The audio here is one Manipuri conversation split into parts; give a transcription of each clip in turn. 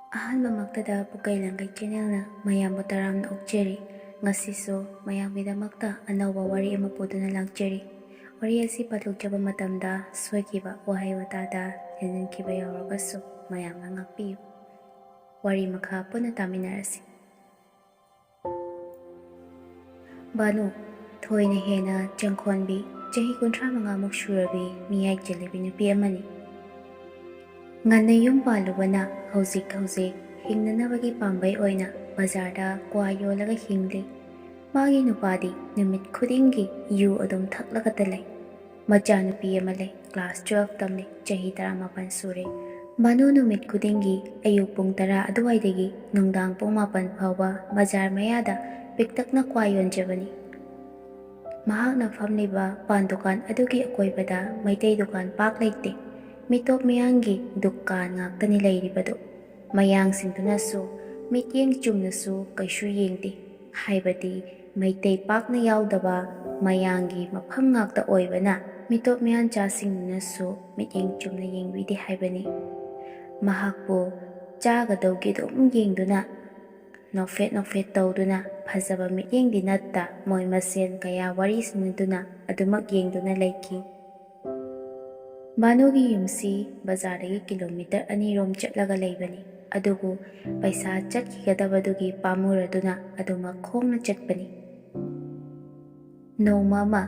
ꯑꯍꯥꯟꯕꯃꯛꯇꯗ ꯄꯨꯀꯩ ꯂꯪꯀꯩ ꯆꯦꯅꯦꯜꯅ ꯃꯌꯥꯝꯕꯨ ꯇꯔꯥꯝꯅ ꯑꯣꯛꯆꯔꯤ꯫ ꯉꯁꯤꯁꯨ ꯃꯌꯥꯝꯒꯤꯗꯃꯛꯇ ꯑꯅꯧꯕ ꯋꯥꯔꯤ ꯑꯃ ꯄꯨꯗꯨꯅ ꯂꯥꯛꯆꯔꯤ꯫ ꯋꯥꯔꯤ ꯑꯁꯤ ꯄꯥꯊꯣꯛꯆꯕ ꯃꯇꯝꯗ ꯁꯣꯏꯈꯤꯕ ꯋꯥꯍꯩ ꯋꯥꯇꯥꯗ ꯍꯦꯟꯖꯤꯟꯈꯤꯕ ꯌꯥꯎꯔꯒꯁꯨ ꯃꯌꯥꯝꯅ ꯉꯥꯛꯄꯤꯌꯨ꯫ ꯋꯥꯔꯤ ꯃꯈꯥ ꯄꯨꯟꯅ ꯇꯥꯃꯤꯟꯅꯔꯁꯤ꯫ ꯕꯥꯅꯨ, ꯊꯣꯏꯅ ꯍꯦꯟꯅ ꯆꯪꯈꯣꯟꯕꯤ, ꯆꯍꯤ 35ꯃꯨꯛ ꯁꯨꯔꯕꯤ ꯃꯤꯌꯥꯏ ꯆꯜꯂꯕꯤ ꯅꯨꯄꯤ ꯑꯃꯅꯤ꯫ ꯉꯟꯅ ꯌꯨꯝ ꯄꯥꯜꯂꯨꯕꯅ ꯍꯧꯖꯤꯛ ꯍꯤꯡꯅꯅꯕꯒꯤ ꯄꯥꯝꯕꯩ ꯑꯣꯏꯅ ꯕꯖꯥꯔꯗ ꯀ꯭ꯋꯥ ꯌꯣꯜꯂꯒ ꯍꯤꯡꯂꯤ꯫ ꯃꯥꯒꯤ ꯅꯨꯄꯥꯗꯤ ꯅꯨꯃꯤꯠ ꯈꯨꯗꯤꯡꯒꯤ ꯌꯨ ꯑꯗꯨꯝ ꯊꯛꯂꯒꯇ ꯂꯩ꯫ ꯃꯆꯥꯅꯨꯄꯤ ꯑꯃ ꯂꯩ, ꯀ꯭ꯂꯥꯁ 12 ꯇꯝꯂꯤ, ꯆꯍꯤ 19 ꯁꯨꯔꯦ꯫ ꯕꯥꯅꯨ ꯅꯨꯃꯤꯠ ꯈꯨꯗꯤꯡꯒꯤ ꯑꯌꯨꯛ ꯄꯨꯡ 10 ꯑꯗꯨꯋꯥꯏꯗꯒꯤ ꯅꯨꯡꯗꯥꯡ ꯄꯨꯡ 9 ꯐꯥꯎꯕ ꯕꯖꯥꯔ ꯃꯌꯥꯗ ꯄꯤꯛꯇꯛꯅ ꯀ꯭ꯋꯥ ꯌꯣꯟꯖꯕꯅꯤ꯫ ꯃꯍꯥꯛꯅ ꯐꯝꯂꯤꯕ ꯄꯥꯟ ꯗꯨꯀꯥꯟ ꯑꯗꯨꯒꯤ ꯑꯀꯣꯏꯕꯗ ꯃꯩꯇꯩ ꯗꯨꯀꯥꯟ ꯄꯥꯛ ꯂꯩꯇꯦ꯫ ꯃꯤꯇꯣꯞ ꯃꯤꯌꯥꯡꯒꯤ ꯗꯨꯀꯥꯟ ꯉꯥꯛꯇꯅꯤ ꯂꯩꯔꯤꯕꯗꯨ꯫ ꯃꯌꯥꯡꯁꯤꯡꯗꯨꯅꯁꯨ ꯃꯤꯠꯌꯦꯡ ꯆꯨꯝꯅꯁꯨ ꯀꯩꯁꯨ ꯌꯦꯡꯗꯦ, ꯍꯥꯏꯕꯗꯤ ꯃꯩꯇꯩ ꯄꯥꯛꯅ ꯌꯥꯎꯗꯕ ꯃꯌꯥꯡꯒꯤ ꯃꯐꯝ ꯉꯥꯛꯇ ꯑꯣꯏꯕꯅ ꯃꯤꯇꯣꯞ ꯃꯤꯌꯥꯟꯆꯥꯁꯤꯡꯗꯨꯅꯁꯨ ꯃꯤꯠꯌꯦꯡ ꯆꯨꯝꯅ ꯌꯦꯡꯕꯤꯗꯦ ꯍꯥꯏꯕꯅꯤ꯫ ꯃꯍꯥꯛꯄꯨ ꯆꯥꯒꯗꯧꯒꯤ ꯑꯗꯨꯝ ꯌꯦꯡꯗꯨꯅ, ꯅꯣꯛꯐꯦꯠ ꯇꯧꯗꯨꯅ, ꯐꯖꯕ ꯃꯤꯠꯌꯦꯡꯗꯤ ꯅꯠꯇ ꯃꯣꯏ ꯃꯁꯦꯟ ꯀꯌꯥ ꯋꯥꯔꯤ ꯁꯥꯅꯗꯨꯅ ꯑꯗꯨꯃꯛ ꯌꯦꯡꯗꯨꯅ ꯂꯩꯈꯤ꯫ ꯕꯥꯅꯨꯒꯤ ꯌꯨꯝꯁꯤ ꯕꯖꯥꯔꯗꯒꯤ ꯀꯤꯂꯣꯃꯤꯇꯔ 2ꯔꯣꯝ ꯆꯠꯂꯒ ꯂꯩꯕꯅꯤ꯫ ꯑꯗꯨꯕꯨ ꯄꯩꯁꯥ ꯆꯠꯈꯤꯒꯗꯕꯗꯨꯒꯤ ꯄꯥꯝꯃꯨꯔꯗꯨꯅ ꯑꯗꯨꯃꯛ ꯈꯣꯡꯅ ꯆꯠꯄꯅꯤ꯫ ꯅꯣꯡꯃ ꯑꯃ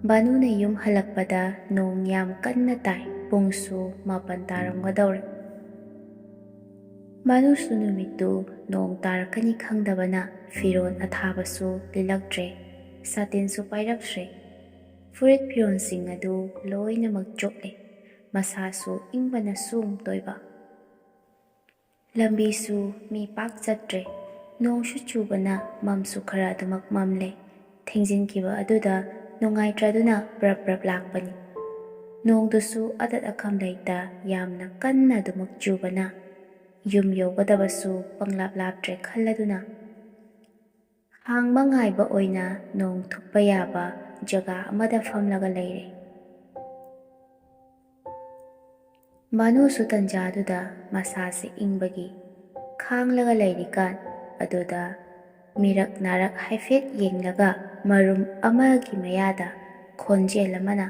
ꯕꯥꯅꯨꯅ ꯌꯨꯝ ꯍꯜꯂꯛꯄꯗ ꯅꯣꯡ ꯌꯥꯝ ꯀꯟꯅ ꯇꯥꯏ꯫ ꯄꯨꯡꯁꯨ 9 ꯇꯥꯔꯝꯒꯗꯧꯔꯦ꯫ ꯕꯥꯅꯨꯁꯨ ꯅꯨꯃꯤꯠꯇꯨ ꯅꯣꯡ ꯇꯥꯔꯛꯀꯅꯤ ꯈꯪꯗꯕꯅ ꯐꯤꯔꯣꯜ ꯑꯊꯥꯕꯁꯨ ꯂꯤꯠꯂꯛꯇ꯭ꯔꯦ, ꯁꯥꯇꯤꯟꯁꯨ ꯄꯥꯏꯔꯛꯇ꯭ꯔꯦ꯫ ꯐꯨꯔꯤꯠ ꯐꯤꯔꯣꯜꯁꯤꯡ ꯑꯗꯨ ꯂꯣꯏꯅꯃꯛ ꯆꯣꯠꯂꯦ, ꯃꯁꯥꯁꯨ ꯏꯪꯕꯅ ꯁꯨꯝ ꯇꯣꯏꯕ꯫ ꯂꯝꯕꯤꯁꯨ ꯃꯤ ꯄꯥꯛ ꯆꯠꯇ꯭ꯔꯦ꯫ ꯅꯣꯡꯁꯨ ꯆꯨꯕꯅ ꯃꯝꯁꯨ ꯈꯔ ꯑꯗꯨꯃꯛ ꯃꯝꯂꯦ꯫ ꯊꯦꯡꯖꯤꯟꯈꯤꯕ ꯑꯗꯨꯗ ꯅꯨꯡꯉꯥꯏꯇ꯭ꯔꯗꯨꯅ ꯕ꯭ꯔꯞ ꯂꯥꯛꯄꯅꯤ꯫ ꯅꯣꯡꯗꯨꯁꯨ ꯑꯇꯠ ꯑꯈꯝ ꯂꯩꯇ ꯌꯥꯝꯅ ꯀꯟꯅ ꯑꯗꯨꯃꯛ ꯆꯨꯕꯅ ꯌꯨꯝ ꯌꯧꯒꯗꯕꯁꯨ ꯄꯪꯂꯥꯞ ꯂꯥꯞꯇ꯭ꯔꯦ ꯈꯜꯂꯗꯨꯅ ꯍꯥꯡꯕ ꯉꯥꯏꯕ ꯑꯣꯏꯅ ꯅꯣꯡ ꯊꯨꯞꯄ ꯌꯥꯕ ꯖꯒꯥ ꯑꯃꯗ ꯐꯝꯂꯒ ꯂꯩꯔꯦ꯫ ꯕꯥꯅꯨꯁꯨ ꯇꯟꯖꯥꯗꯨꯗ ꯃꯁꯥꯁꯦ ꯏꯪꯕꯒꯤ ꯈꯥꯡꯂꯒ ꯂꯩꯔꯤꯀꯥꯟ ꯑꯗꯨꯗ ꯃꯤꯔꯛ ꯅꯥꯔꯛ ꯍꯥꯏꯐꯦꯠ ꯌꯦꯡꯂꯒ ꯃꯔꯨꯝ ꯑꯃꯒꯤ ꯃꯌꯥꯗ ꯈꯣꯟꯖꯦꯜ ꯑꯃꯅ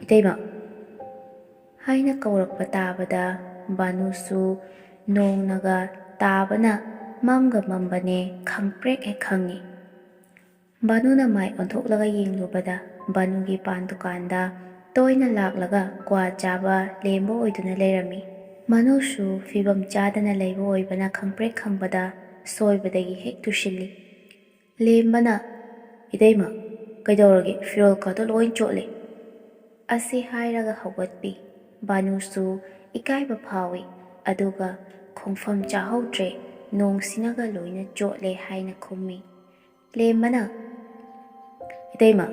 "ꯏꯇꯩꯃ" ꯍꯥꯏꯅ ꯀꯧꯔꯛꯄ ꯇꯥꯕꯗ ꯕꯥꯅꯨꯁꯨ ꯅꯣꯡꯅꯒ ꯇꯥꯕꯅ ꯃꯝꯒ ꯃꯝꯕꯅꯦ ꯈꯪꯄ꯭ꯔꯦꯛ ꯍꯦꯛ ꯈꯪꯉꯤ꯫ ꯕꯥꯅꯨꯅ ꯃꯥꯏ ꯑꯣꯟꯊꯣꯛꯂꯒ ꯌꯦꯡꯂꯨꯕꯗ ꯕꯥꯅꯨꯒꯤ ꯄꯥꯟ ꯗꯨꯀꯥꯟꯗ ꯇꯣꯏꯅ ꯂꯥꯛꯂꯒ ꯀ꯭ꯋꯥ ꯆꯥꯕ ꯂꯦꯝꯕ ꯑꯣꯏꯗꯨꯅ ꯂꯩꯔꯝꯃꯤ꯫ ꯕꯥꯅꯨꯁꯨ ꯐꯤꯕꯝ ꯆꯥꯗꯅ ꯂꯩꯕ ꯑꯣꯏꯕꯅ ꯈꯪꯄ꯭ꯔꯦꯛ ꯈꯪꯕꯗ ꯁꯣꯏꯕꯗꯒꯤ ꯍꯦꯛ ꯇꯨꯁꯤꯜꯂꯤ꯫ ꯂꯦꯝꯕꯅ "ꯏꯇꯩꯃ, ꯀꯩꯗꯧꯔꯒꯦ? ꯐꯤꯔꯣꯜꯀꯗꯣ ꯂꯣꯏ ꯆꯣꯠꯂꯦ" ꯑꯁꯤ ꯍꯥꯏꯔꯒ ꯍꯧꯒꯠꯄꯤ꯫ ꯕꯥꯅꯨꯁꯨ ꯏꯀꯥꯏꯕ ꯐꯥꯎꯏ, ꯑꯗꯨꯒ ꯈꯣꯡꯐꯝ ꯆꯥꯍꯧꯗ꯭ꯔꯦ, ꯅꯣꯡꯁꯤꯅꯒ ꯂꯣꯏꯅ ꯆꯣꯠꯂꯦ ꯍꯥꯏꯅ ꯈꯨꯝꯃꯤ꯫ ꯂꯦꯝꯕꯅ "ꯏꯇꯩꯃ,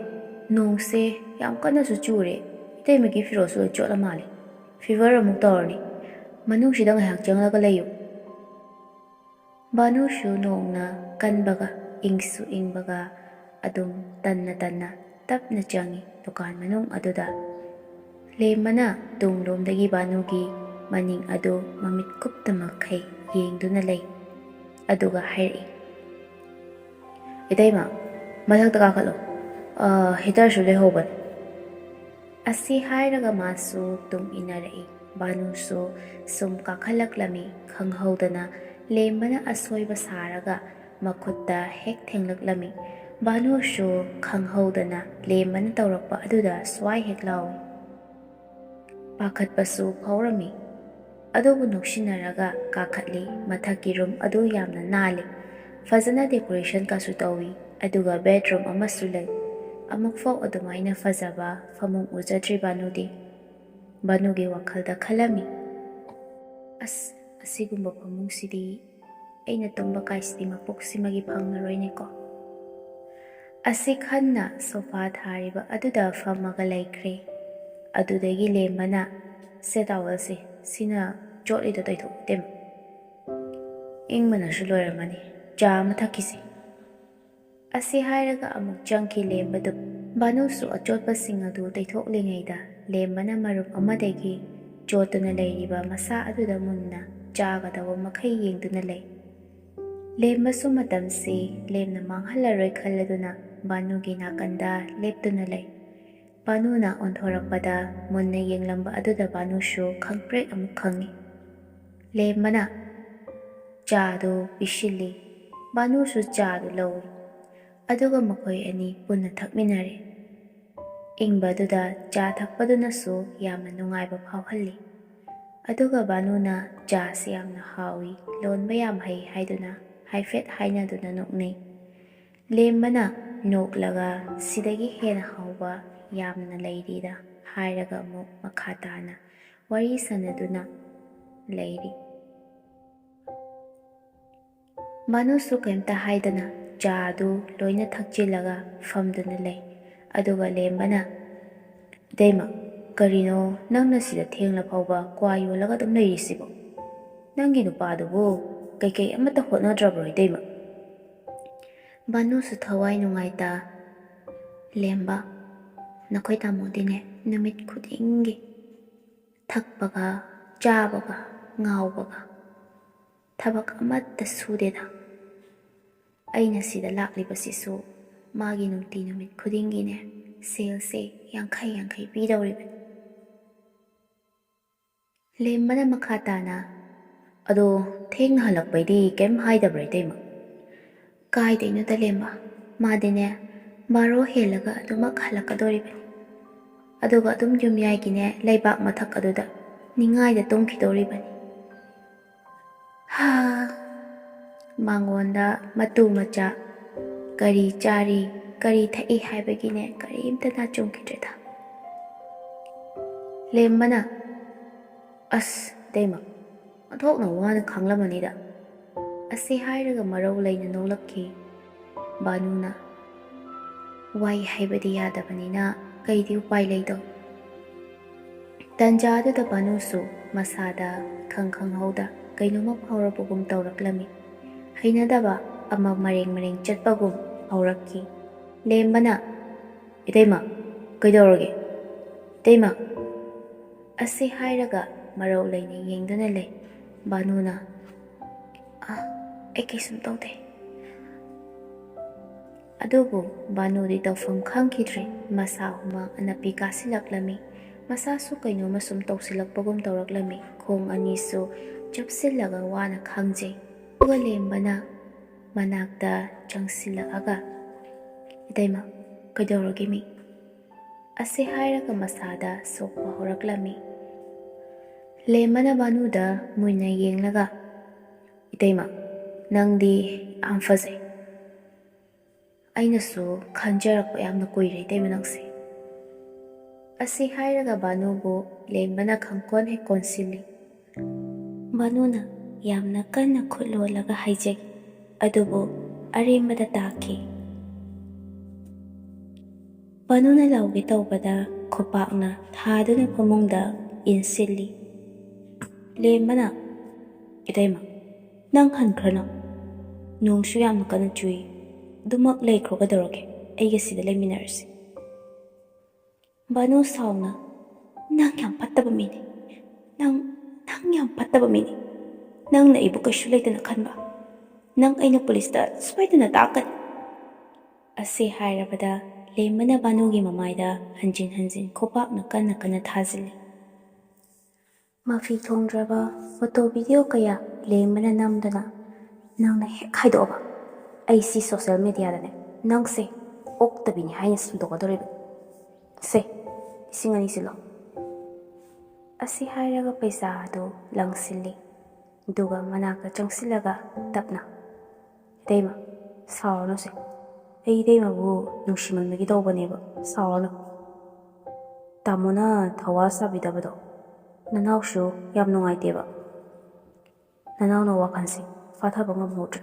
ꯅꯣꯡꯁꯦ ꯌꯥꯝ ꯀꯟꯅꯁꯨ ꯆꯨꯔꯦ, ꯏꯇꯩꯃꯒꯤ ꯐꯤꯔꯣꯜꯁꯨ ꯂꯣꯏ ꯆꯣꯠꯂ ꯃꯥꯜꯂꯦ, ꯐꯤꯚꯔ ꯑꯃꯨꯛ ꯇꯧꯔꯅꯤ, ꯃꯅꯨꯡꯁꯤꯗ ꯉꯥꯏꯍꯥꯛ ꯆꯪꯂꯒ ꯂꯩꯌꯨ." ꯕꯥꯅꯨꯁꯨ ꯅꯣꯡꯅ ꯀꯟꯕꯒ ꯏꯪꯁꯨ ꯏꯪꯕꯒ ꯑꯗꯨꯝ ꯇꯟꯅ ꯇꯞꯅ ꯆꯪꯉꯤ ꯗꯨꯀꯥꯟ ꯃꯅꯨꯡ ꯑꯗꯨꯗ꯫ ꯂꯦꯝꯕꯅ ꯇꯨꯡꯂꯣꯝꯗꯒꯤ ꯕꯥꯅꯨꯒꯤ ꯃꯅꯤꯡ ꯑꯗꯨ ꯃꯃꯤꯠ ꯀꯨꯞꯇ ꯃꯈꯩ ꯌꯦꯡꯗꯨꯅ ꯂꯩ, ꯑꯗꯨꯒ ꯍꯥꯏꯔꯛꯏ, "ꯏꯇꯩꯃ, ꯃꯊꯛꯇ ꯀꯥꯈꯠꯂꯣ, ꯍꯤꯇꯔꯁꯨ ꯂꯩꯍꯧꯕꯅꯤ." ꯑꯁꯤ ꯍꯥꯏꯔꯒ ꯃꯥꯁꯨ ꯇꯨꯡ ꯏꯟꯅꯔꯛꯏ꯫ ꯕꯥꯅꯨꯁꯨ ꯁꯨꯝ ꯀꯥꯈꯠꯂꯛꯂꯝꯃꯤ꯫ ꯈꯪꯍꯧꯗꯅ ꯂꯦꯝꯕꯅ ꯑꯁꯣꯏꯕ ꯁꯥꯔꯒ ꯃꯈꯨꯠꯇ ꯍꯦꯛ ꯊꯦꯡꯂꯛꯂꯝꯃꯤ꯫ ꯕꯥꯅꯨꯁꯨ ꯈꯪꯍꯧꯗꯅ ꯂꯦꯝꯕꯅ ꯇꯧꯔꯛꯄ ꯑꯗꯨꯗ ꯁ꯭ꯋꯥꯏ ꯍꯦꯛ ꯂꯥꯎꯏ꯫ ꯄꯥꯈꯠꯄꯁꯨ ꯐꯥꯎꯔꯝꯃꯤ, ꯑꯗꯨꯕꯨ ꯅꯣꯛꯁꯤꯟꯅꯔꯒ ꯀꯥꯈꯠꯂꯤ꯫ ꯃꯊꯛꯀꯤ ꯔꯨꯝ ꯑꯗꯨ ꯌꯥꯝꯅ ꯅꯥꯜꯂꯤ, ꯐꯖꯅ ꯗꯦꯀꯣꯔꯦꯁꯟꯀꯁꯨ ꯇꯧꯏ, ꯑꯗꯨꯒ ꯕꯦꯗꯔꯨꯝ ꯑꯃꯁꯨ ꯂꯩ꯫ ꯑꯃꯨꯛꯐꯥꯎ ꯑꯗꯨꯃꯥꯏꯅ ꯐꯖꯕ ꯐꯃꯨꯡ ꯎꯖꯗ꯭ꯔꯤ ꯕꯥꯅꯨꯗꯤ꯫ ꯕꯥꯅꯨꯒꯤ ꯋꯥꯈꯜꯗ ꯈꯜꯂꯝꯃꯤ, "ꯑꯁ, ꯑꯁꯤꯒꯨꯝꯕ ꯐꯃꯨꯡꯁꯤꯗꯤ ꯑꯩꯅ ꯇꯨꯝꯕ ꯀꯥꯏꯁꯤꯗꯤ ꯃꯄꯣꯛꯁꯤꯃꯒꯤ ꯐꯪꯂꯔꯣꯏꯅꯦꯀꯣ." ꯑꯁꯤ ꯈꯟꯅ ꯁꯣꯐꯥ ꯊꯥꯔꯤꯕ ꯑꯗꯨꯗ ꯐꯝꯃꯒ ꯂꯩꯈ꯭ꯔꯦ꯫ ꯑꯗꯨꯗꯒꯤ ꯂꯦꯝꯕꯅ "ꯁꯦ ꯇꯥꯋꯦꯜꯁꯦ, ꯁꯤꯅ ꯆꯣꯠꯂꯤꯗꯣ ꯇꯩꯊꯣꯛꯑꯣ ꯏꯇꯩꯃ, ꯏꯪꯕꯅꯁꯨ ꯂꯣꯏꯔꯝꯃꯅꯤ, ꯆꯥ ꯑꯃ ꯊꯛꯈꯤꯁꯤ." ꯑꯁꯤ ꯍꯥꯏꯔꯒ ꯑꯃꯨꯛ ꯆꯪꯈꯤ ꯂꯦꯝꯕꯗꯨ꯫ ꯕꯥꯅꯨꯁꯨ ꯑꯆꯣꯠꯄꯁꯤꯡ ꯑꯗꯨ ꯇꯩꯊꯣꯛꯂꯤꯉꯩꯗ ꯂꯦꯝꯕꯅ ꯃꯔꯨꯝ ꯑꯃꯗꯒꯤ ꯆꯣꯠꯇꯨꯅ ꯂꯩꯔꯤꯕ ꯃꯁꯥ ꯑꯗꯨꯗ ꯃꯨꯟꯅ ꯆꯥꯒꯗꯕ ꯃꯈꯩ ꯌꯦꯡꯗꯨꯅ ꯂꯩ꯫ ꯂꯦꯝꯕꯁꯨ ꯃꯇꯝꯁꯤ ꯂꯦꯝꯅ ꯃꯥꯡꯍꯜꯂꯔꯣꯏ ꯈꯜꯂꯗꯨꯅ ꯕꯥꯅꯨꯒꯤ ꯅꯥꯀꯟꯗ ꯂꯦꯞꯇꯨꯅ ꯂꯩ꯫ ꯕꯥꯅꯨꯅ ꯑꯣꯟꯊꯣꯔꯛꯄꯗ ꯃꯨꯟꯅ ꯌꯦꯡꯂꯝꯕ ꯑꯗꯨꯗ ꯕꯥꯅꯨꯁꯨ ꯈꯪꯄ꯭ꯔꯦꯛ ꯑꯃꯨꯛ ꯈꯪꯏ꯫ ꯂꯦꯝꯕꯅ ꯆꯥꯗꯨ ꯄꯤꯁꯤꯜꯂꯤ꯫ ꯕꯥꯅꯨꯁꯨ ꯆꯥꯗꯨ ꯂꯧꯏ꯫ ꯑꯗꯨꯒ ꯃꯈꯣꯏ ꯑꯅꯤ ꯄꯨꯟꯅ ꯊꯛꯃꯤꯟꯅꯔꯦ꯫ ꯏꯪꯕꯗꯨꯗ ꯆꯥ ꯊꯛꯄꯗꯨꯅꯁꯨ ꯌꯥꯝꯅ ꯅꯨꯡꯉꯥꯏꯕ ꯐꯥꯎꯍꯜꯂꯤ꯫ ꯑꯗꯨꯒ ꯕꯥꯅꯨꯅ ꯆꯥꯁꯤ ꯌꯥꯝꯅ ꯍꯥꯎꯏ, ꯂꯣꯟꯕ ꯌꯥꯝ ꯍꯩ ꯍꯥꯏꯗꯨꯅ ꯍꯥꯏꯐꯦꯠ ꯍꯥꯏꯅꯗꯨꯅ ꯅꯣꯛꯅꯩ꯫ ꯂꯦꯝꯕꯅ ꯅꯣꯛꯂꯒ ꯁꯤꯗꯒꯤ ꯍꯦꯟꯅ ꯍꯥꯎꯕ ꯌꯥꯝꯅ ꯂꯩꯔꯤꯗ ꯍꯥꯏꯔꯒ ꯑꯃꯨꯛ ꯃꯈꯥ ꯇꯥꯅ ꯋꯥꯔꯤ ꯁꯥꯅꯗꯨꯅ ꯂꯩꯔꯤ꯫ ꯕꯥꯅꯨꯁꯨ ꯀꯩꯝꯇ ꯍꯥꯏꯗꯅ ꯆꯥꯗꯨ ꯂꯣꯏꯅ ꯊꯛꯆꯤꯜꯂꯒ ꯐꯝꯗꯨꯅ ꯂꯩ꯫ ꯑꯗꯨꯒ ꯂꯦꯝꯕꯅ, "ꯏꯇꯩꯃ, ꯀꯔꯤꯅꯣ ꯅꯪꯅ ꯁꯤꯗ ꯊꯦꯡꯂ ꯐꯥꯎꯕ ꯀ꯭ꯋꯥ ꯌꯣꯜꯂꯒ ꯑꯗꯨꯝ ꯂꯩꯔꯤꯁꯤꯕꯣ? ꯅꯪꯒꯤ ꯅꯨꯄꯥꯗꯨꯕꯨ ꯀꯩꯀꯩ ꯑꯃꯠꯇ ꯍꯣꯠꯅꯗ꯭ꯔꯕ꯭ꯔꯣ ꯏꯇꯩꯃ?" ꯕꯥꯅꯨꯁꯨ ꯊꯋꯥꯏ ꯅꯨꯡꯉꯥꯏꯇ, "ꯂꯦꯝꯕ, ꯅꯈꯣꯏ ꯇꯥꯃꯣꯗꯤꯅꯦ ꯅꯨꯃꯤꯠ ꯈꯨꯗꯤꯡꯒꯤ ꯊꯛꯄꯒ ꯆꯥꯕꯒ ꯉꯥꯎꯕꯒ ꯊꯕꯛ ꯑꯃꯠꯇ ꯁꯨꯗꯦꯗ꯫ ꯑꯩꯅ ꯁꯤꯗ ꯂꯥꯛꯂꯤꯕꯁꯤꯁꯨ ꯃꯥꯒꯤ ꯅꯨꯡꯇꯤ ꯅꯨꯃꯤꯠ ꯈꯨꯗꯤꯡꯒꯤꯅꯦ ꯁꯦꯜꯁꯦ 50-50 ꯄꯤꯗꯧꯔꯤꯕꯅꯤ." ꯂꯦꯝꯕꯅ ꯃꯈꯥ ꯇꯥꯅ, "ꯑꯗꯣ ꯊꯦꯡꯅ ꯍꯜꯂꯛꯄꯩꯗꯤ ꯀꯩꯝ ꯍꯥꯏꯗꯕ꯭ꯔꯥ ꯏꯇꯩꯃ?" "ꯀꯥꯏꯗꯩꯅꯣꯗ ꯂꯦꯝꯕ, ꯃꯥꯗꯤꯅꯦ 12 ꯍꯦꯜꯂꯒ ꯑꯗꯨꯃꯛ ꯍꯜꯂꯛꯀꯗꯧꯔꯤꯕꯅꯤ꯫ ꯑꯗꯨꯒ ꯑꯗꯨꯝ ꯌꯨꯝꯌꯥꯏꯒꯤꯅꯦ ꯂꯩꯕꯥꯛ ꯃꯊꯛ ꯑꯗꯨꯗ ꯅꯤꯡꯉꯥꯏꯗ ꯇꯨꯝꯈꯤꯗꯧꯔꯤꯕꯅꯤ꯫ ꯍꯥ, ꯃꯉꯣꯟꯗ ꯃꯇꯨ ꯃꯆꯥ ꯀꯔꯤ ꯆꯥꯔꯤ ꯀꯔꯤ ꯊꯛꯏ ꯍꯥꯏꯕꯒꯤꯅꯦ ꯀꯔꯤꯝꯇ ꯅꯥꯆꯨꯡꯈꯤꯗ꯭ꯔꯦꯗ." ꯂꯦꯝꯕꯅ, "ꯑꯁ ꯏꯇꯩꯃ, ꯑꯣꯟꯊꯣꯛꯅ ꯋꯥꯅ ꯈꯥꯡꯂꯝꯃꯅꯤꯗ." ꯑꯁꯤ ꯍꯥꯏꯔꯒ ꯃꯔꯧ ꯂꯩꯅ ꯅꯣꯛꯂꯛꯈꯤ꯫ ꯕꯥꯅꯨꯅ, "ꯋꯥꯏ ꯍꯥꯏꯕꯗꯤ ꯌꯥꯗꯕꯅꯤꯅ ꯀꯩꯗꯤ ꯎꯄꯥꯏ ꯂꯩꯗꯣ?" ꯇꯟꯖꯥꯗꯨꯗ ꯕꯥꯅꯨꯁꯨ ꯃꯁꯥꯗ ꯈꯪꯍꯧꯗ ꯀꯩꯅꯣꯝꯃ ꯐꯥꯎꯔꯛꯄꯒꯨꯝ ꯇꯧꯔꯛꯂꯝꯃꯤ꯫ ꯍꯩꯅꯗꯕ ꯑꯃ ꯃꯔꯦꯡ ꯆꯠꯄꯒꯨꯝ ꯐꯥꯎꯔꯛꯈꯤ꯫ ꯂꯦꯝꯕꯅ, "ꯏꯇꯩꯃ, ꯀꯩꯗꯧꯔꯒꯦ? ꯏꯇꯩꯃ?" ꯑꯁꯤ ꯍꯥꯏꯔꯒ ꯃꯔꯧ ꯂꯩꯅ ꯌꯦꯡꯗꯨꯅ ꯂꯩ꯫ ꯕꯥꯅꯨꯅ, "ꯑꯩ ꯀꯩꯁꯨꯝ ꯇꯧꯗꯦ." ꯑꯗꯨꯕꯨ ꯕꯥꯅꯨꯗꯤ ꯇꯧꯐꯝ ꯈꯪꯈꯤꯗ꯭ꯔꯦ꯫ ꯃꯁꯥ ꯍꯨꯃꯥꯡ ꯑꯅꯞꯄꯤ ꯀꯥꯁꯤꯜꯂꯛꯂꯝꯃꯤ꯫ ꯃꯁꯥꯁꯨ ꯀꯩꯅꯣꯝꯃ ꯁꯨꯝ ꯇꯧꯁꯤꯜꯂꯛꯄꯒꯨꯝ ꯇꯧꯔꯛꯂꯝꯃꯤ꯫ ꯈꯣꯡ ꯑꯅꯤꯁꯨ ꯆꯨꯞꯁꯤꯜꯂꯒ ꯋꯥꯅ ꯈꯥꯡꯖꯩ꯫ ꯑꯗꯨꯒ ꯂꯦꯝꯕꯅ ꯃꯅꯥꯛꯇ ꯆꯪꯁꯤꯜꯂꯛꯑꯒ, "ꯏꯇꯩꯃ, ꯀꯩꯗꯧꯔꯒꯦ ꯃꯤ?" ꯑꯁꯤ ꯍꯥꯏꯔꯒ ꯃꯁꯥꯗ ꯁꯣꯛꯄ ꯍꯧꯔꯛꯂꯝꯃꯤ꯫ ꯂꯦꯝꯕꯅ ꯕꯥꯅꯨꯗ ꯃꯨꯟꯅ ꯌꯦꯡꯂꯒ, "ꯏꯇꯩꯃ, ꯅꯪꯗꯤ ꯌꯥꯝ ꯐꯖꯩ. ꯑꯩꯅꯁꯨ ꯈꯟꯖꯔꯛꯄ ꯌꯥꯝꯅ ꯀꯨꯏꯔꯦ ꯏꯇꯩꯃ ꯅꯪꯁꯦ." ꯑꯁꯤ ꯍꯥꯏꯔꯒ ꯕꯥꯅꯨꯕꯨ ꯂꯦꯝꯕꯅ ꯈꯪꯀꯣꯟ ꯍꯦꯛ ꯀꯣꯟꯁꯤꯜꯂꯤ꯫ ꯕꯥꯅꯨꯅ ꯌꯥꯝꯅ ꯀꯟꯅ ꯈꯨꯠ ꯂꯣꯜꯂꯒ ꯍꯥꯏꯖꯩ, ꯑꯗꯨꯕꯨ ꯑꯔꯦꯝꯕꯗ ꯇꯥꯈꯤ꯫ ꯕꯥꯅꯨꯅ ꯂꯥꯎꯒꯦ ꯇꯧꯕꯗ ꯈꯨꯄꯥꯛꯅ ꯊꯥꯗꯨꯅ ꯐꯃꯨꯡꯗ ꯏꯟꯁꯤꯜꯂꯤ꯫ ꯂꯦꯝꯕꯅ, "ꯏꯇꯩꯃ, ꯅꯪ ꯍꯟꯈ꯭ꯔꯅꯣ. ꯅꯣꯡꯁꯨ ꯌꯥꯝꯅ ꯀꯟꯅ ꯆꯨꯏ. ꯑꯗꯨꯃꯛ ꯂꯩꯈ꯭ꯔꯣ ꯀꯩꯗꯧꯔꯒꯦ, ꯑꯩꯒ ꯁꯤꯗ ꯂꯩꯃꯤꯟꯅꯔꯁꯤ." ꯕꯥꯅꯨ ꯁꯥꯎꯅ, "ꯅꯪ ꯌꯥꯝ ꯐꯠꯇꯕ ꯃꯤꯅꯤ. ꯅꯪ ꯌꯥꯝ ꯐꯠꯇꯕ ꯃꯤꯅꯤ. ꯅꯪꯅ ꯑꯩꯕꯨ ꯀꯩꯁꯨ ꯂꯩꯇꯅ ꯈꯟꯕ. ꯅꯪ ꯑꯩꯅ ꯄꯨꯂꯤꯁꯇ ꯁꯣꯏꯗꯅ ꯇꯥꯛꯀꯅꯤ." ꯑꯁꯤ ꯍꯥꯏꯔꯕꯗ ꯂꯦꯝꯕꯅ ꯕꯥꯅꯨꯒꯤ ꯃꯃꯥꯏꯗ ꯍꯟꯖꯤꯟ ꯍꯟꯖꯤꯟ ꯈꯨꯄꯥꯛꯅ ꯀꯟꯅ ꯊꯥꯖꯤꯜꯂꯤ꯫ ꯃꯐꯤ ꯊꯣꯡꯗ꯭ꯔꯕ ꯐꯣꯇꯣ ꯚꯤꯗꯤꯑꯣ ꯀꯌꯥ ꯂꯦꯝꯕꯅ ꯅꯝꯗꯨꯅ, "ꯅꯪꯅ ꯍꯦꯛ ꯍꯥꯏꯗꯣꯛꯑꯕ ꯑꯩ ꯁꯤ ꯁꯣꯁꯤꯌꯦꯜ ꯃꯤꯗꯤꯌꯥꯗꯅꯦ ꯅꯪꯁꯦ ꯑꯣꯛꯇꯕꯤꯅꯤ ꯍꯥꯏꯅ ꯁꯟꯗꯣꯛꯀꯗꯧꯔꯤꯕꯅꯤ. ꯁꯦ, 2,000 ꯁꯤꯜꯂꯣ." ꯑꯁꯤ ꯍꯥꯏꯔꯒ ꯄꯩꯁꯥ ꯑꯗꯨ ꯂꯪꯁꯤꯜꯂꯤ꯫ ꯑꯗꯨꯒ ꯃꯅꯥꯛꯇ ꯆꯪꯁꯤꯜꯂꯒ ꯇꯞꯅ, "ꯏꯇꯩꯃ, ꯁꯥꯎꯔꯅꯨꯁꯦ. ꯑꯩ ꯏꯇꯩꯃꯕꯨ ꯅꯨꯡꯁꯤꯃꯟꯕꯒꯤ ꯇꯧꯕꯅꯦꯕ. ꯁꯥꯎꯔꯅꯨ. ꯇꯥꯃꯣꯅ ꯊꯋꯥ ꯁꯥꯕꯤꯗꯕꯗꯣ ꯅꯅꯥꯎꯁꯨ ꯌꯥꯝ ꯅꯨꯡꯉꯥꯏꯇꯦꯕ. ꯅꯅꯥꯎꯅ ꯋꯥꯈꯜꯁꯤ ꯐꯥꯊꯕ ꯉꯝꯍꯧꯗ꯭ꯔꯦ."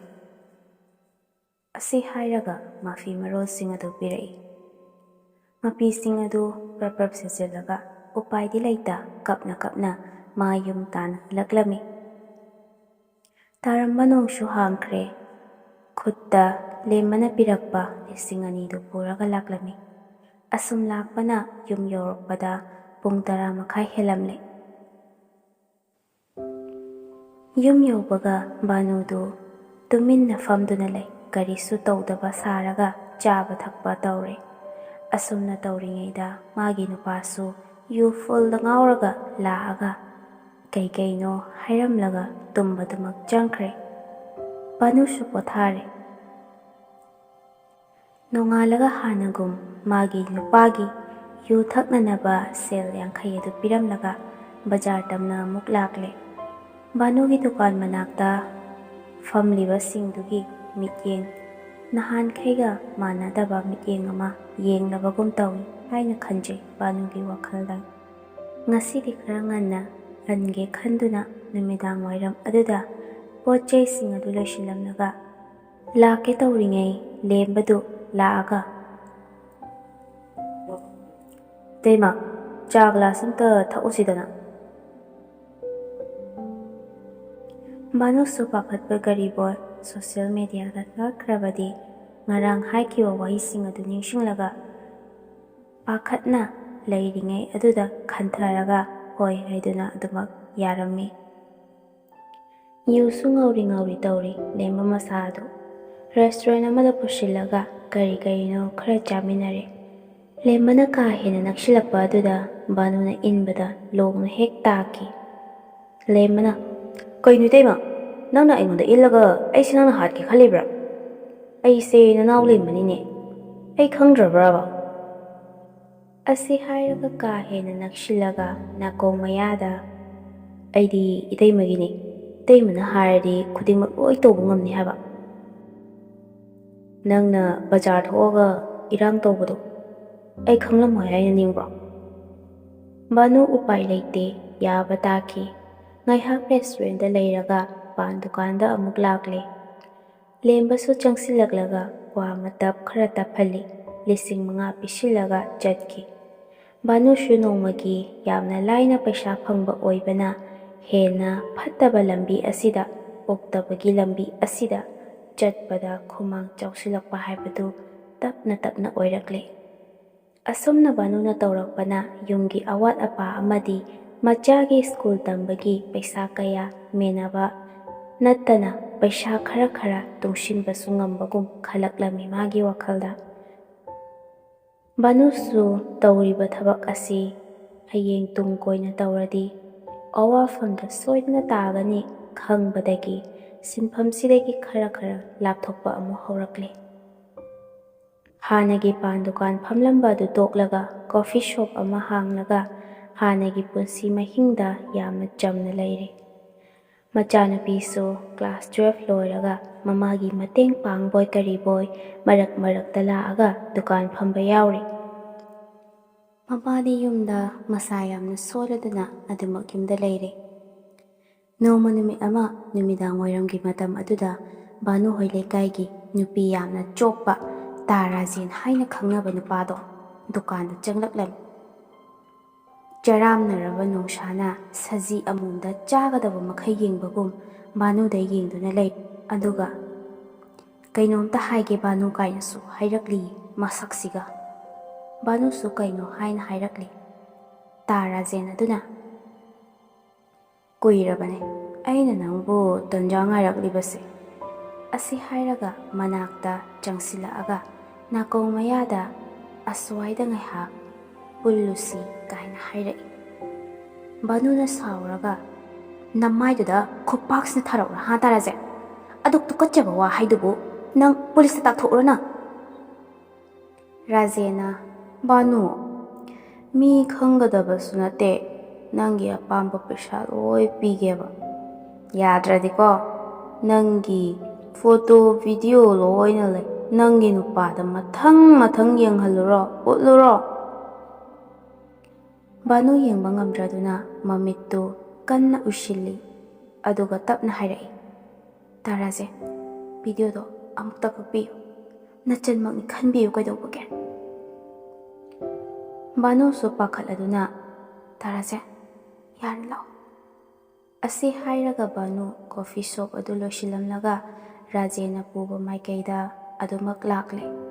ꯑꯁꯤ ꯍꯥꯏꯔꯒ ꯃꯐꯤ ꯃꯔꯣꯜꯁꯤꯡ ꯑꯗꯨ ꯄꯤꯔꯛꯏ꯫ ꯃꯐꯤꯁꯤꯡ ꯑꯗꯨ ꯄ꯭ꯔꯞ ꯁꯦꯠꯆꯤꯜꯂꯒ ꯎꯄꯥꯏꯗꯤ ꯂꯩꯇ ꯀꯞꯅ ꯃꯥ ꯌꯨꯝ ꯇꯥꯟꯅ ꯍꯜꯂꯛꯂꯝꯃꯤ꯫ ꯇꯥꯔꯝꯕ ꯅꯣꯡꯁꯨ ꯍꯥꯡꯈ꯭ꯔꯦ꯫ ꯈꯨꯠꯇ ꯂꯦꯝꯕꯅ ꯄꯤꯔꯛꯄ 2,000ꯗꯨ ꯄꯨꯔꯒ ꯂꯥꯛꯂꯝꯃꯤ꯫ ꯑꯁꯨꯝ ꯂꯥꯛꯄꯅ ꯌꯨꯝ ꯌꯧꯔꯛꯄꯗ ꯄꯨꯡ 10:30 ꯍꯦꯜꯂꯝꯂꯦ꯫ ꯌꯨꯝ ꯌꯧꯕꯒ ꯕꯥꯅꯨꯗꯨ ꯇꯨꯃꯤꯟꯅ ꯐꯝꯗꯨꯅ ꯂꯩ, ꯀꯔꯤꯁꯨ ꯇꯧꯗꯕ ꯁꯥꯔꯒ ꯆꯥꯕ ꯊꯛꯄ ꯇꯧꯔꯦ꯫ ꯑꯁꯨꯝꯅ ꯇꯧꯔꯤꯉꯩꯗ ꯃꯥꯒꯤ ꯅꯨꯄꯥꯁꯨ ꯌꯨ ꯐꯨꯜꯗ ꯉꯥꯎꯔꯒ ꯂꯥꯛꯑꯒ ꯀꯩꯀꯩꯅꯣ ꯍꯥꯏꯔꯝꯂꯒ ꯇꯨꯝꯕꯗꯨꯃꯛ ꯆꯪꯈ꯭ꯔꯦ꯫ ꯕꯥꯅꯨꯁꯨ ꯄꯣꯊꯥꯔꯦ꯫ ꯅꯣꯡꯉꯥꯜꯂꯒ ꯍꯥꯟꯅꯒꯨꯝ ꯃꯥꯒꯤ ꯅꯨꯄꯥꯒꯤ ꯌꯨ ꯊꯛꯅꯅꯕ ꯁꯦꯜ 50 ꯑꯗꯨ ꯄꯤꯔꯝꯂꯒ ꯕꯖꯥꯔ ꯇꯝꯅ ꯑꯃꯨꯛ ꯂꯥꯛꯂꯦ꯫ ꯕꯥꯅꯨꯒꯤ ꯗꯨꯀꯥꯟ ꯃꯅꯥꯛꯇ ꯐꯝꯂꯤꯕꯁꯤꯡꯗꯨꯒꯤ ꯃꯤꯠꯌꯦꯡ ꯅꯍꯥꯟꯈꯩꯒ ꯃꯥꯟꯅꯗꯕ ꯃꯤꯠꯌꯦꯡ ꯑꯃ ꯌꯦꯡꯂꯕꯒꯨꯝ ꯇꯧꯏ ꯍꯥꯏꯅ ꯈꯟꯖꯩ ꯕꯥꯅꯨꯒꯤ ꯋꯥꯈꯜꯗ꯫ ꯉꯁꯤꯗꯤ ꯈꯔ ꯉꯟꯅ ꯍꯟꯒꯦ ꯈꯟꯗꯨꯅ ꯅꯨꯃꯤꯗꯥꯡ ꯋꯥꯏꯔꯝ ꯑꯗꯨꯗ ꯄꯣꯠ ꯆꯩꯁꯤꯡ ꯑꯗꯨ ꯂꯣꯏꯁꯤꯜꯂꯝꯂꯒ ꯂꯥꯛꯀꯦ ꯇꯧꯔꯤꯉꯩ ꯂꯦꯝꯕꯗꯨ ꯂꯥꯛꯑꯒ "ꯏꯇꯩꯃ, ꯆꯥ ꯒ꯭ꯂꯥꯁ ꯑꯝꯇ ꯊꯛꯎꯁꯤꯗꯅ." ꯕꯥꯅꯨꯁꯨ ꯄꯥꯈꯠꯄ ꯒꯔꯤꯕꯣꯏ ꯁꯣꯁꯤꯌꯦꯜ ꯃꯤꯗꯤꯌꯥꯗ ꯊꯥꯒꯠꯈ꯭ꯔꯕꯗꯤ ꯉꯔꯥꯡ ꯍꯥꯏꯈꯤꯕ ꯋꯥꯍꯩꯁꯤꯡ ꯑꯗꯨ ꯅꯤꯡꯁꯤꯡꯂꯒ ꯄꯥꯈꯠꯅ ꯂꯩꯔꯤꯉꯩ ꯑꯗꯨꯗ ꯈꯟꯊꯔꯒ ꯍꯣꯏ ꯍꯥꯏꯗꯨꯅ ꯑꯗꯨꯃꯛ ꯌꯥꯔꯝꯃꯤ꯫ ꯌꯨꯁꯨ ꯉꯧꯔꯤ ꯉꯧꯔꯤ ꯇꯧꯔꯤ ꯂꯦꯝꯕ ꯃꯁꯥ ꯑꯗꯨ ꯔꯦꯁꯇꯨꯔꯦꯟꯠ ꯑꯃꯗ ꯄꯨꯁꯤꯜꯂꯒ ꯀꯔꯤꯅꯣ ꯈꯔ ꯆꯥꯃꯤꯟꯅꯔꯦ꯫ ꯂꯦꯝꯕꯅ ꯀꯥ ꯍꯦꯟꯅ ꯅꯛꯁꯤꯜꯂꯛꯄ ꯑꯗꯨꯗ ꯕꯥꯅꯨꯅ ꯏꯟꯕꯗ ꯂꯣꯡꯅ ꯍꯦꯛ ꯇꯥꯈꯤ꯫ ꯂꯦꯝꯕꯅ "ꯀꯩꯅꯣ ꯏꯇꯩꯃ, ꯅꯪꯅ ꯑꯩꯉꯣꯟꯗ ꯏꯜꯂꯒ ꯑꯩꯁꯦ ꯅꯪꯅ ꯍꯥꯠꯀꯦ ꯈꯜꯂꯤꯕ꯭ꯔꯥ? ꯑꯩꯁꯦ ꯅꯅꯥꯎ ꯂꯦꯝꯕꯅꯤꯅꯦ, ꯑꯩ ꯈꯪꯗ꯭ꯔꯕ꯭ꯔꯥꯕ?" ꯑꯁꯤ ꯍꯥꯏꯔꯒ ꯀꯥ ꯍꯦꯟꯅ ꯅꯛꯁꯤꯜꯂꯒ ꯅꯥꯀꯣꯡ ꯃꯌꯥꯗ "ꯑꯩꯗꯤ ꯏꯇꯩꯃꯒꯤꯅꯤ, ꯏꯇꯩꯃꯅ ꯍꯥꯏꯔꯗꯤ ꯈꯨꯗꯤꯡꯃꯛ ꯂꯣꯏ ꯇꯧꯕ ꯉꯝꯅꯤ ꯍꯥꯏꯕ. ꯅꯪꯅ ꯕꯖꯥꯔ ꯊꯣꯛꯑꯒ ꯏꯔꯥꯡ ꯇꯧꯕꯗꯣ ꯑꯩ ꯈꯪꯂꯝꯃꯣꯏ ꯍꯥꯏꯅ ꯅꯤꯡꯕ꯭ꯔꯣ?" ꯕꯥꯅꯨ ꯎꯄꯥꯏ ꯂꯩꯇꯦ ꯌꯥꯕ ꯇꯥꯈꯤ꯫ ꯉꯥꯏꯍꯥꯛ ꯔꯦꯁꯇꯨꯔꯦꯟꯠꯗ ꯂꯩꯔꯒ ꯄꯥꯟ ꯗꯨꯀꯥꯟꯗ ꯑꯃꯨꯛ ꯂꯥꯛꯂꯦ꯫ ꯂꯦꯝꯕꯁꯨ ꯆꯪꯁꯤꯜꯂꯛꯂꯒ ꯀ꯭ꯋꯥ ꯃꯇꯞ ꯈꯔ ꯇꯞꯍꯜꯂꯤ꯫ 5,000 ꯄꯤꯁꯤꯜꯂꯒ ꯆꯠꯈꯤ꯫ ꯕꯥꯅꯨꯁꯨ ꯅꯣꯡꯃꯒꯤ ꯌꯥꯝꯅ ꯂꯥꯏꯅ ꯄꯩꯁꯥ ꯐꯪꯕ ꯑꯣꯏꯕꯅ ꯍꯦꯟꯅ ꯐꯠꯇꯕ ꯂꯝꯕꯤ ꯑꯁꯤꯗ, ꯑꯣꯛꯇꯕꯒꯤ ꯂꯝꯕꯤ ꯑꯁꯤꯗ ꯆꯠꯄꯗ ꯈꯨꯃꯥꯡ ꯆꯥꯎꯁꯤꯜꯂꯛꯄ ꯍꯥꯏꯕꯗꯨ ꯇꯞꯅ ꯇꯞꯅ ꯑꯣꯏꯔꯛꯂꯦ꯫ ꯑꯁꯨꯝꯅ ꯕꯥꯅꯨꯅ ꯇꯧꯔꯛꯄꯅ ꯌꯨꯝꯒꯤ ꯑꯋꯥꯠ ꯑꯄꯥ ꯑꯃꯗꯤ ꯃꯆꯥꯒꯤ ꯁ꯭ꯀꯨꯜ ꯇꯝꯕꯒꯤ ꯄꯩꯁꯥ ꯀꯌꯥ ꯃꯦꯟꯅꯕ ꯅꯠꯇꯅ ꯄꯩꯁꯥ ꯈꯔ ꯇꯨꯡꯁꯤꯟꯕꯁꯨ ꯉꯝꯕꯒꯨꯝ ꯈꯜꯂꯛꯂꯝꯃꯤ ꯃꯥꯒꯤ ꯋꯥꯈꯜꯗ꯫ ꯕꯥꯅꯨꯁꯨ ꯇꯧꯔꯤꯕ ꯊꯕꯛ ꯑꯁꯤ ꯍꯌꯦꯡ ꯇꯨꯡ ꯀꯣꯏꯅ ꯇꯧꯔꯗꯤ ꯑꯋꯥꯐꯝꯗ ꯁꯣꯏꯗꯅ ꯇꯥꯒꯅꯤ ꯈꯪꯕꯗꯒꯤ ꯁꯤꯟꯐꯝꯁꯤꯗꯒꯤ ꯈꯔ ꯂꯥꯞꯊꯣꯛꯄ ꯑꯃꯨꯛ ꯍꯧꯔꯛꯂꯦ꯫ ꯍꯥꯟꯅꯒꯤ ꯄꯥꯟ ꯗꯨꯀꯥꯟ ꯐꯝꯂꯝꯕ ꯑꯗꯨ ꯇꯣꯛꯂꯒ ꯀꯣꯐꯤ ꯁꯣꯞ ꯑꯃ ꯍꯥꯡꯂꯒ ꯍꯥꯟꯅꯒꯤ ꯄꯨꯟꯁꯤ ꯃꯍꯤꯡꯗ ꯌꯥꯝꯅ ꯆꯝꯅ ꯂꯩꯔꯦ꯫ ꯃꯆꯥꯅꯨꯄꯤꯁꯨ ꯀ꯭ꯂꯥꯁ 12 ꯂꯣꯏꯔꯒ ꯃꯃꯥꯒꯤ ꯃꯇꯦꯡ ꯄꯥꯡꯕꯣꯏ ꯀꯔꯤꯕꯣꯏ ꯃꯔꯛꯇ ꯂꯥꯛꯑꯒ ꯗꯨꯀꯥꯟ ꯐꯝꯕ ꯌꯥꯎꯔꯤ꯫ ꯃꯄꯥꯗꯤ ꯌꯨꯝꯗ ꯃꯁꯥ ꯌꯥꯝꯅ ꯁꯣꯜꯂꯗꯨꯅ ꯑꯗꯨꯃꯛ ꯌꯨꯝꯗ ꯂꯩꯔꯦ꯫ ꯅꯣꯡꯃ ꯅꯨꯃꯤꯠ ꯑꯃ ꯅꯨꯃꯤꯗꯥꯡ ꯋꯥꯏꯔꯝꯒꯤ ꯃꯇꯝ ꯑꯗꯨꯗ ꯕꯥꯅꯨ ꯍꯣꯏ ꯂꯩꯀꯥꯏꯒꯤ ꯅꯨꯄꯤ ꯌꯥꯝꯅ ꯆꯣꯞꯄ ꯇꯥ ꯔꯥꯖꯦꯟ ꯍꯥꯏꯅ ꯈꯪꯅꯕ ꯅꯨꯄꯥꯗꯣ ꯗꯨꯀꯥꯟꯗ ꯆꯪꯂꯛꯂꯝꯃꯤ꯫ ꯆꯔꯥꯝꯅꯔꯕ ꯅꯣꯡꯁꯥꯅ ꯁꯖꯤ ꯑꯃꯣꯝꯗ ꯆꯥꯒꯗꯕ ꯃꯈꯩ ꯌꯦꯡꯕꯒꯨꯝ ꯕꯥꯅꯨꯗ ꯌꯦꯡꯗꯨꯅ ꯂꯩ꯫ ꯑꯗꯨꯒ "ꯀꯩꯅꯣꯝꯇ ꯍꯥꯏꯒꯦ ꯕꯥꯅꯨ" ꯀꯥꯏꯅꯁꯨ ꯍꯥꯏꯔꯛꯂꯤꯌꯦ ꯃꯁꯛꯁꯤꯒ꯫ ꯕꯥꯅꯨꯁꯨ ꯀꯩꯅꯣ ꯍꯥꯏꯅ ꯍꯥꯏꯔꯛꯂꯤ꯫ ꯇꯥ ꯔꯥꯖꯦꯟ ꯑꯗꯨꯅ "ꯀꯨꯏꯔꯕꯅꯦ ꯑꯩꯅ ꯅꯪꯕꯨ ꯇꯟꯖꯥ ꯉꯥꯏꯔꯛꯂꯤꯕꯁꯦ" ꯑꯁꯤ ꯍꯥꯏꯔꯒ ꯃꯅꯥꯛꯇ ꯆꯪꯁꯤꯜꯂꯛꯑꯒ ꯅꯥꯀꯣꯡ ꯃꯌꯥꯗ "ꯑꯁ꯭ꯋꯥꯏꯗ ꯉꯥꯏꯍꯥꯛ ꯄꯨꯜꯂꯨꯁꯤ" ꯀꯥꯏꯅ ꯍꯥꯏꯔꯛꯏ꯫ ꯕꯥꯅꯨꯅ ꯁꯥꯎꯔꯒ "ꯅꯃꯥꯏꯗꯨꯗ ꯈꯨꯄꯥꯛꯁꯤꯅ ꯊꯥꯔꯛꯎꯔꯥ ꯍꯥ ꯇꯥ ꯔꯥꯖꯦꯟ? ꯑꯗꯨꯛ ꯇꯨꯀꯠꯆꯕ ꯋꯥ ꯍꯥꯏꯗꯨꯕꯨ ꯅꯪ ꯄꯨꯂꯤꯁꯇ ꯇꯥꯛꯊꯣꯛꯎꯔ ꯅꯪ?" ꯔꯥꯖꯦꯟꯅ "ꯕꯥꯅꯨ, ꯃꯤ ꯈꯪꯒꯗꯕꯁꯨ ꯅꯠꯇꯦ, ꯅꯪꯒꯤ ꯑꯄꯥꯝꯕ ꯄꯩꯁꯥ ꯂꯣꯏ ꯄꯤꯒꯦꯕ. ꯌꯥꯗ꯭ꯔꯗꯤꯀꯣ ꯅꯪꯒꯤ ꯐꯣꯇꯣ ꯚꯤꯗꯤꯑꯣ ꯂꯣꯏꯅ ꯂꯩ, ꯅꯪꯒꯤ ꯅꯨꯄꯥꯗ ꯃꯊꯪ ꯌꯦꯡꯍꯜꯂꯨꯔꯣ, ꯎꯠꯂꯨꯔꯣ." ꯕꯥꯅꯨ ꯌꯦꯡꯕ ꯉꯝꯗ꯭ꯔꯗꯨꯅ ꯃꯃꯤꯠꯇꯨ ꯀꯟꯅ ꯎꯏꯁꯤꯜꯂꯤ꯫ ꯑꯗꯨꯒ ꯇꯞꯅ ꯍꯥꯏꯔꯛꯏ, "ꯇꯥ ꯔꯥꯖꯦꯟ, ꯚꯤꯗꯤꯑꯣꯗꯣ ꯑꯃꯨꯛꯇ ꯀꯛꯄꯤꯌꯨ, ꯅꯆꯟꯃꯛꯅꯤ ꯈꯟꯕꯤꯌꯨ ꯀꯩꯗꯧꯕꯒꯦ?" ꯕꯥꯅꯨꯁꯨ ꯄꯥꯈꯠꯂꯗꯨꯅ "ꯇꯥ ꯔꯥꯖꯦꯟ, ꯌꯥꯔꯦ ꯂꯥꯛꯑꯣ" ꯑꯁꯤ ꯍꯥꯏꯔꯒ ꯕꯥꯅꯨ ꯀꯣꯐꯤ ꯁꯣꯞ ꯑꯗꯨ ꯂꯣꯏꯁꯤꯜꯂꯝꯂꯒ ꯔꯥꯖꯦꯟꯅ ꯄꯨꯕ ꯃꯥꯏꯀꯩꯗ ꯑꯗꯨꯃꯛ ꯂꯥꯛꯂꯦ꯫